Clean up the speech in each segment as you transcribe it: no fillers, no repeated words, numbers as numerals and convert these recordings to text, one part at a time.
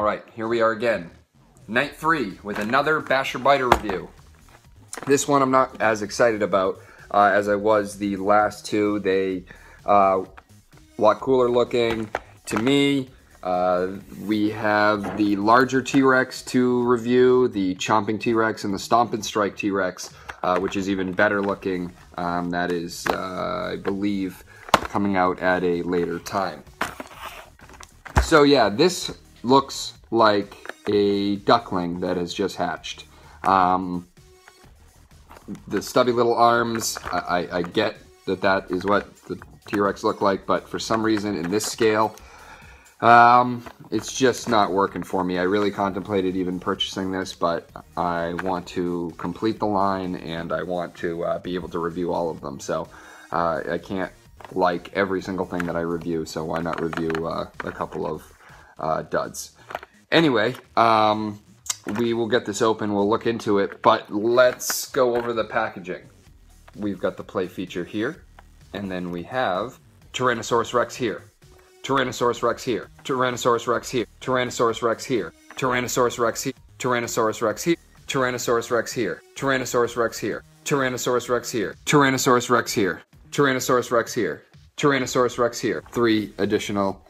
Alright, here we are again. Night 3 with another Basher Biter review. This one I'm not as excited about as I was the last two. They a lot cooler looking to me. We have the larger T-Rex to review, the Chomping T-Rex and the Stomp and Strike T-Rex, which is even better looking. That is, I believe, coming out at a later time. So yeah, this looks like a duckling that has just hatched. The stubby little arms, I get that that is what the T-Rex look like, but for some reason in this scale, it's just not working for me. I really contemplated even purchasing this, but I want to complete the line and I want to be able to review all of them. So I can't like every single thing that I review, so why not review a couple of duds. Anyway, we will get this open, we'll look into it, but let's go over the packaging. We've got the play feature here, and then we have Tyrannosaurus Rex here, Tyrannosaurus Rex here, Tyrannosaurus Rex here, Tyrannosaurus Rex here, Tyrannosaurus Rex here, Tyrannosaurus Rex here, Tyrannosaurus Rex here, Tyrannosaurus Rex here, Tyrannosaurus Rex here, Tyrannosaurus Rex here, Tyrannosaurus Rex here, Tyrannosaurus Rex here. 3 additional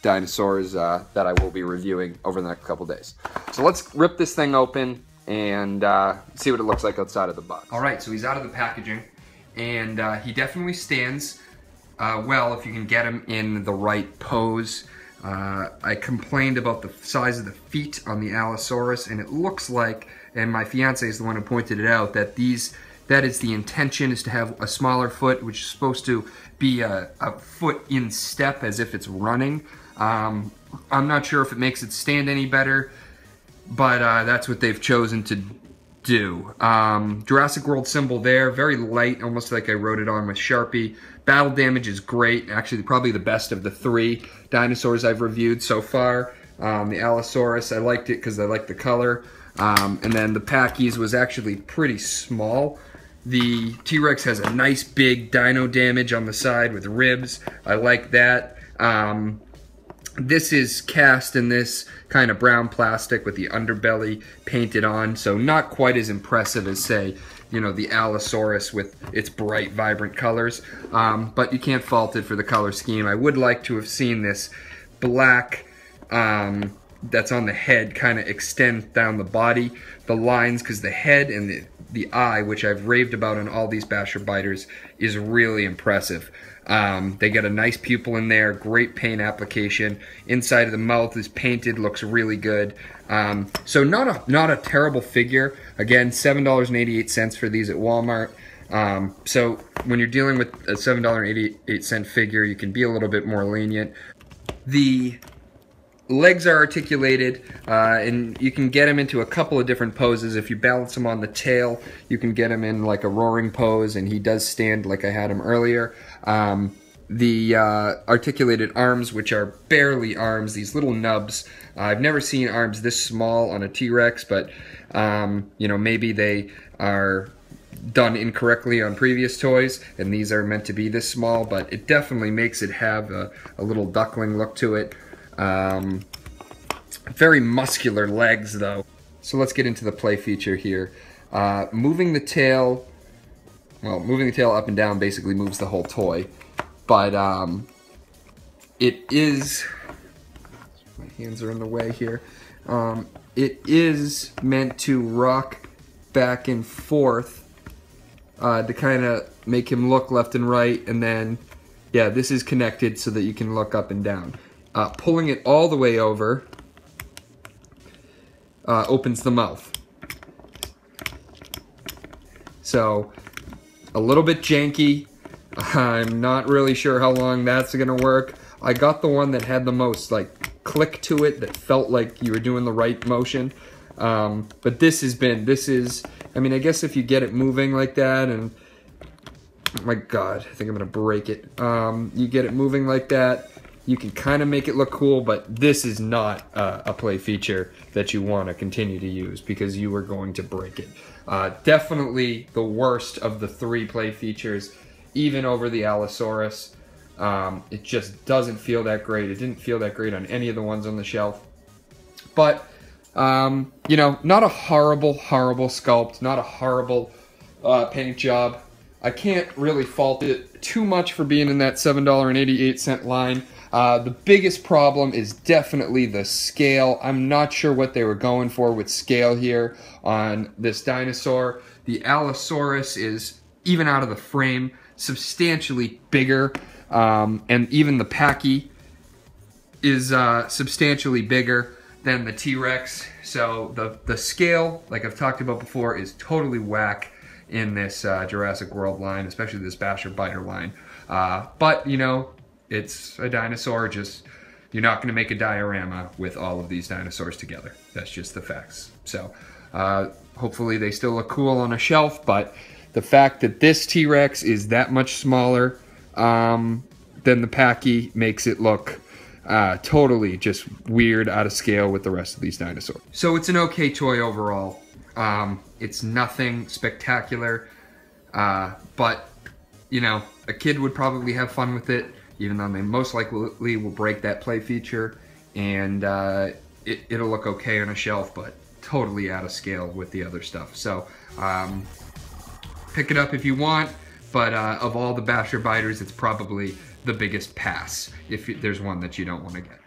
dinosaurs that I will be reviewing over the next couple days. So let's rip this thing open and see what it looks like outside of the box. Alright, so he's out of the packaging, and he definitely stands well if you can get him in the right pose. I complained about the size of the feet on the Allosaurus, and it looks like, and my fiance is the one who pointed it out, that that is the intention, is to have a smaller foot, which is supposed to be a foot in step as if it's running. I'm not sure if it makes it stand any better, but that's what they've chosen to do. Jurassic World symbol there, very light, almost like I wrote it on with Sharpie. Battle damage is great, actually probably the best of the 3 dinosaurs I've reviewed so far. The Allosaurus, I liked it because I liked the color. And then the Packies was actually pretty small. The T-Rex has a nice big dino damage on the side with ribs. I like that. This is cast in this kind of brown plastic with the underbelly painted on, so not quite as impressive as, say, you know, the Allosaurus with its bright, vibrant colors. But you can't fault it for the color scheme. I would like to have seen this black that's on the head kind of extend down the body, the lines, because the head and the eye, which I've raved about on all these Basher Biters, is really impressive. They get a nice pupil in there, great paint application. Inside of the mouth is painted, looks really good. So not a terrible figure. Again, $7.88 for these at Walmart. So when you're dealing with a $7.88 figure, you can be a little bit more lenient. The legs are articulated, and you can get them into a couple of different poses. If you balance him on the tail, you can get him in like a roaring pose, and he does stand like I had him earlier. The articulated arms, which are barely arms, these little nubs. I've never seen arms this small on a T-Rex, but you know, maybe they are done incorrectly on previous toys, and these are meant to be this small, but it definitely makes it have a little duckling look to it. Very muscular legs though. So let's get into the play feature here. Moving the tail up and down basically moves the whole toy, but it is, my hands are in the way here, it is meant to rock back and forth to kind of make him look left and right, and then yeah, this is connected so that you can look up and down. Pulling it all the way over opens the mouth. So, a little bit janky. I'm not really sure how long that's gonna work. I got the one that had the most like click to it, that felt like you were doing the right motion. But this is, I mean, I guess if you get it moving like that, and oh my God, I think I'm gonna break it. You get it moving like that, you can kind of make it look cool, but this is not a play feature that you want to continue to use because you are going to break it. Definitely the worst of the 3 play features, even over the Allosaurus. It just doesn't feel that great. It didn't feel that great on any of the ones on the shelf. but you know, not a horrible sculpt, not a horrible paint job. I can't really fault it too much for being in that $7.88 line. The biggest problem is definitely the scale. I'm not sure what they were going for with scale here on this dinosaur. The Allosaurus is, even out of the frame, substantially bigger, and even the Pachy is substantially bigger than the T-Rex. So the scale, like I've talked about before, is totally whack in this Jurassic World line, especially this Basher Biter line. But, you know, it's a dinosaur. Just, you're not going to make a diorama with all of these dinosaurs together. That's just the facts. So hopefully they still look cool on a shelf, but the fact that this T-Rex is that much smaller than the Pachy makes it look totally just weird, out of scale with the rest of these dinosaurs. So it's an okay toy overall. It's nothing spectacular, but, you know, a kid would probably have fun with it, even though they most likely will break that play feature, and it'll look okay on a shelf, but totally out of scale with the other stuff. So pick it up if you want, but of all the Basher Biters, it's probably the biggest pass if there's one that you don't want to get.